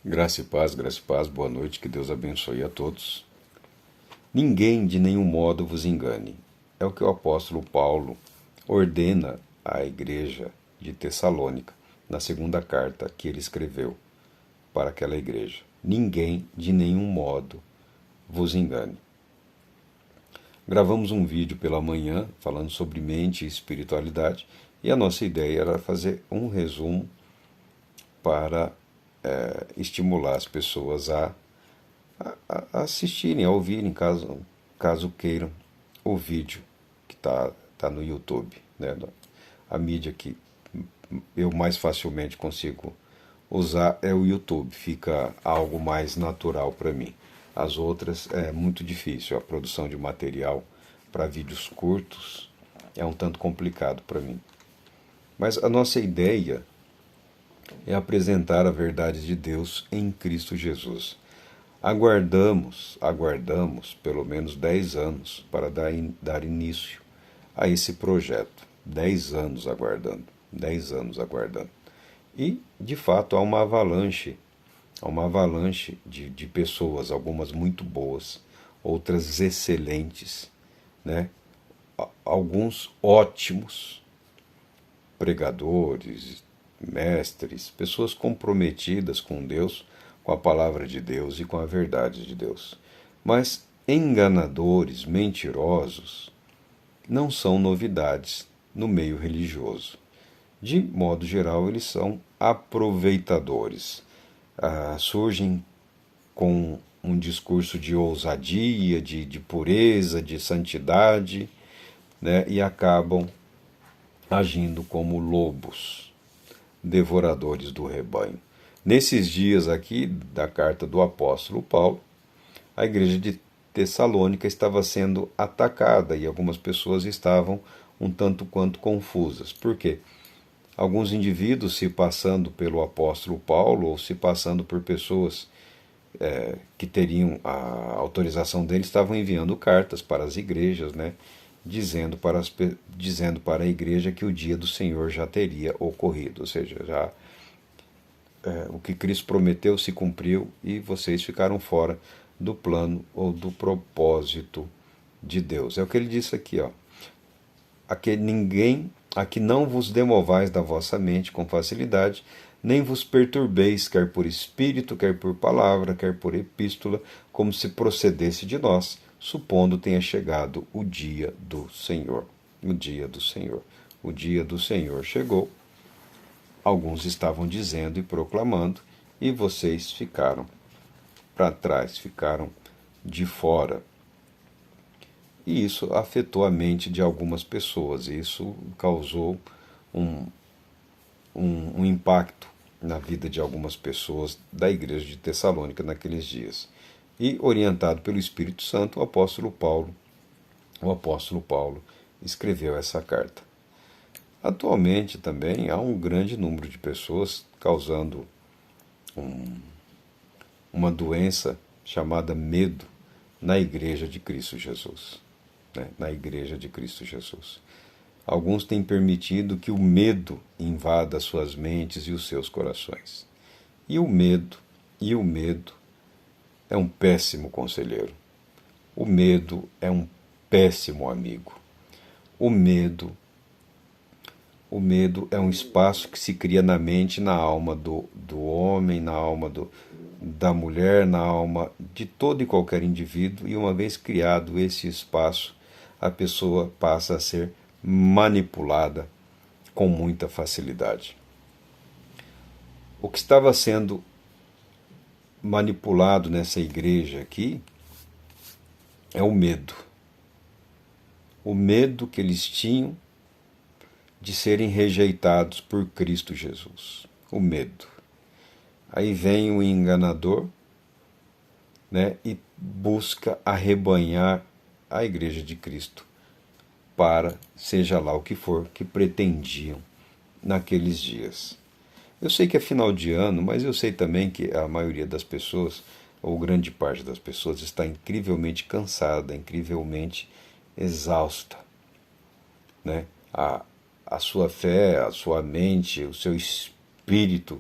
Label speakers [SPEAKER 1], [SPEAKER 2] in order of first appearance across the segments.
[SPEAKER 1] Graça e paz, boa noite, que Deus abençoe a todos. Ninguém de nenhum modo vos engane. É o que o apóstolo Paulo ordena à igreja de Tessalônica, na segunda carta que ele escreveu para aquela igreja. Ninguém de nenhum modo vos engane. Gravamos um vídeo pela manhã falando sobre mente e espiritualidade e a nossa ideia era fazer um resumo para estimular as pessoas a assistirem, a ouvirem, caso queiram, o vídeo que tá no YouTube, né? A mídia que eu mais facilmente consigo usar é o YouTube, fica algo mais natural para mim. As outras é muito difícil, a produção de material para vídeos curtos é um tanto complicado para mim. Mas a nossa ideia é apresentar a verdade de Deus em Cristo Jesus. Aguardamos pelo menos 10 anos para dar início a esse projeto. 10 anos aguardando, 10 anos aguardando. E, de fato, há uma avalanche de pessoas, algumas muito boas, outras excelentes, né? Alguns ótimos pregadores, mestres, pessoas comprometidas com Deus, com a palavra de Deus e com a verdade de Deus. Mas enganadores, mentirosos, não são novidades no meio religioso. De modo geral, eles são aproveitadores. Surgem com um discurso de ousadia, de pureza, de santidade, né, e acabam agindo como lobos, devoradores do rebanho. Nesses dias aqui da carta do apóstolo Paulo, a igreja de Tessalônica estava sendo atacada e algumas pessoas estavam um tanto quanto confusas. Por quê? Alguns indivíduos se passando pelo apóstolo Paulo ou se passando por pessoas que teriam a autorização dele estavam enviando cartas para as igrejas, né, dizendo para a igreja que o dia do Senhor já teria ocorrido, ou seja, já o que Cristo prometeu se cumpriu e vocês ficaram fora do plano ou do propósito de Deus. É o que ele disse aqui, ó. A que não vos demovais da vossa mente com facilidade, nem vos perturbeis, quer por espírito, quer por palavra, quer por epístola, como se procedesse de nós, supondo tenha chegado o dia do Senhor. O dia do Senhor. O dia do Senhor chegou. Alguns estavam dizendo e proclamando, e vocês ficaram para trás, ficaram de fora. E isso afetou a mente de algumas pessoas. Isso causou um, um impacto na vida de algumas pessoas da igreja de Tessalônica naqueles dias. E, orientado pelo Espírito Santo, o apóstolo Paulo escreveu essa carta. Atualmente também há um grande número de pessoas causando uma doença chamada medo na igreja de Cristo Jesus. Né? Na igreja de Cristo Jesus. Alguns têm permitido que o medo invada suas mentes e os seus corações. E o medo é um péssimo conselheiro. O medo é um péssimo amigo. O medo é um espaço que se cria na mente e na alma do homem, na alma da mulher, na alma de todo e qualquer indivíduo, e uma vez criado esse espaço, a pessoa passa a ser manipulada com muita facilidade. O que estava sendo manipulado nessa igreja aqui é o medo. O medo que eles tinham de serem rejeitados por Cristo Jesus. O medo. Aí vem o enganador, né, e busca arrebanhar a igreja de Cristo para, seja lá o que for, que pretendiam naqueles dias. Eu sei que é final de ano, mas eu sei também que a maioria das pessoas, ou grande parte das pessoas, está incrivelmente cansada, incrivelmente exausta, né? A sua fé, a sua mente, o seu espírito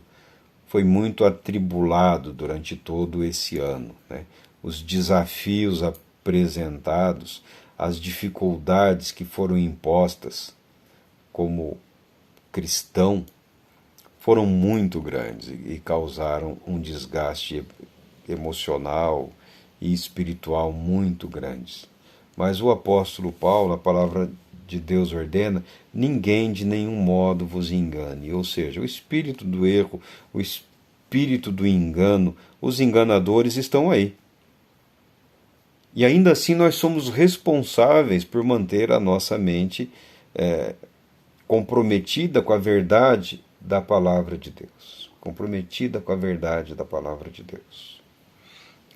[SPEAKER 1] foi muito atribulado durante todo esse ano, né? Os desafios apresentados, as dificuldades que foram impostas como cristão foram muito grandes e causaram um desgaste emocional e espiritual muito grandes. Mas o apóstolo Paulo, a palavra de Deus ordena: ninguém de nenhum modo vos engane. Ou seja, o espírito do erro, o espírito do engano, os enganadores estão aí. E ainda assim nós somos responsáveis por manter a nossa mente comprometida com a verdade da palavra de Deus. Comprometida com a verdade da palavra de Deus.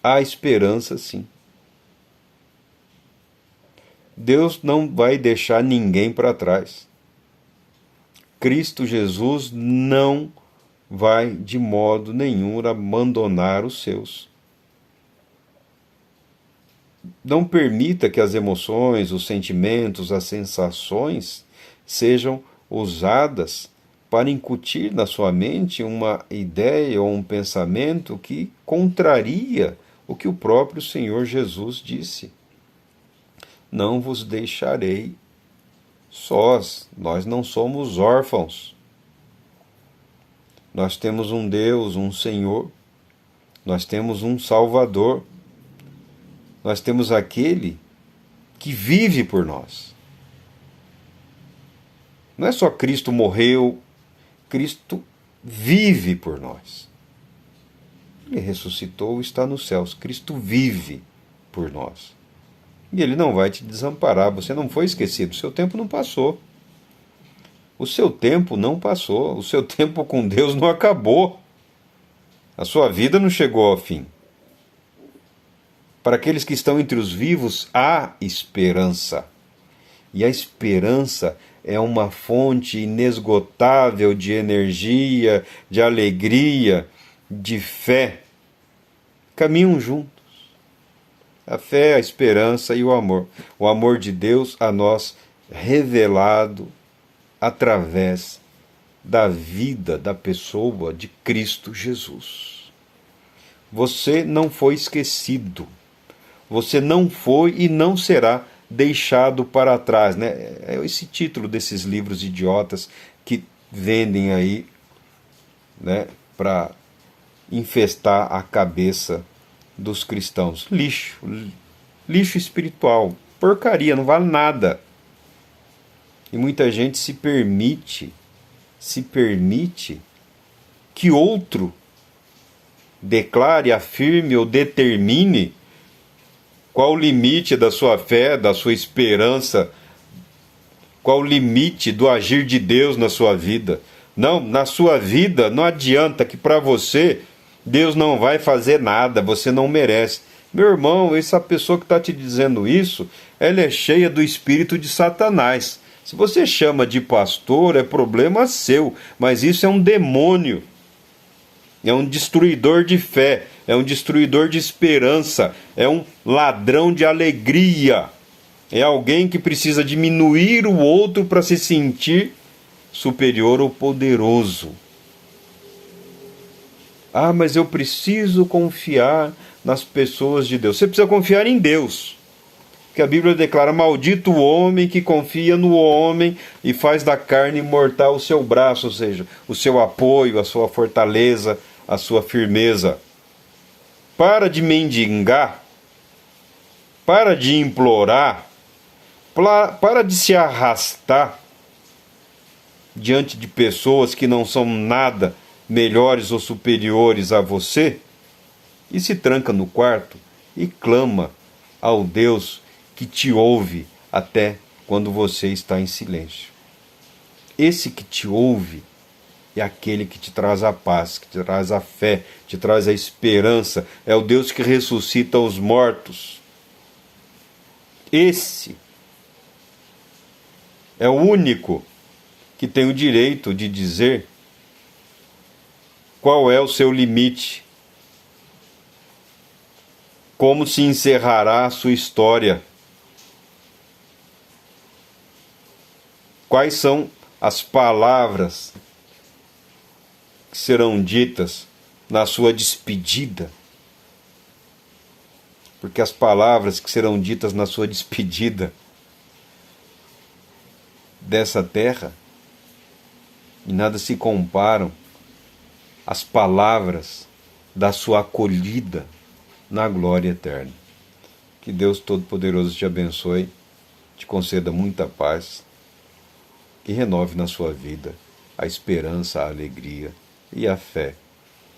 [SPEAKER 1] Há esperança, sim. Deus não vai deixar ninguém para trás. Cristo Jesus não vai de modo nenhum abandonar os seus. Não permita que as emoções, os sentimentos, as sensações sejam usadas para incutir na sua mente uma ideia ou um pensamento que contraria o que o próprio Senhor Jesus disse. Não vos deixarei sós. Nós não somos órfãos. Nós temos um Deus, um Senhor. Nós temos um Salvador. Nós temos aquele que vive por nós. Não é só Cristo morreu, Cristo vive por nós. Ele ressuscitou e está nos céus. Cristo vive por nós. E Ele não vai te desamparar. Você não foi esquecido. O seu tempo não passou. O seu tempo não passou. O seu tempo com Deus não acabou. A sua vida não chegou ao fim. Para aqueles que estão entre os vivos, há esperança. E a esperança é uma fonte inesgotável de energia, de alegria, de fé. Caminham juntos. A fé, a esperança e o amor. O amor de Deus a nós revelado através da vida, da pessoa de Cristo Jesus. Você não foi esquecido. Você não foi e não será deixado para trás, né? É esse título desses livros idiotas que vendem aí, né, para infestar a cabeça dos cristãos. Lixo, lixo espiritual, porcaria, não vale nada. E muita gente se permite que outro declare, afirme ou determine qual o limite da sua fé, da sua esperança, qual o limite do agir de Deus na sua vida. Não, na sua vida não adianta que para você Deus não vai fazer nada, você não merece. Meu irmão, essa pessoa que está te dizendo isso, ela é cheia do espírito de Satanás. Se você chama de pastor, é problema seu, mas isso é um demônio. É um destruidor de fé, é um destruidor de esperança, é um ladrão de alegria. É alguém que precisa diminuir o outro para se sentir superior ou poderoso. Ah, mas eu preciso confiar nas pessoas de Deus. Você precisa confiar em Deus. Que a Bíblia declara: maldito o homem que confia no homem e faz da carne mortal o seu braço, ou seja, o seu apoio, a sua fortaleza, a sua firmeza. Para de mendigar, para de implorar, para de se arrastar diante de pessoas que não são nada melhores ou superiores a você, e se tranca no quarto e clama ao Deus que te ouve até quando você está em silêncio. Esse que te ouve é aquele que te traz a paz, que te traz a fé, te traz a esperança. É o Deus que ressuscita os mortos. Esse é o único que tem o direito de dizer qual é o seu limite, como se encerrará a sua história, quais são as palavras que serão ditas na sua despedida. Porque as palavras que serão ditas na sua despedida dessa terra, e nada se comparam às palavras da sua acolhida na glória eterna. Que Deus Todo-Poderoso te abençoe, te conceda muita paz e renove na sua vida a esperança, a alegria e a fé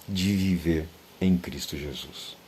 [SPEAKER 1] de viver em Cristo Jesus.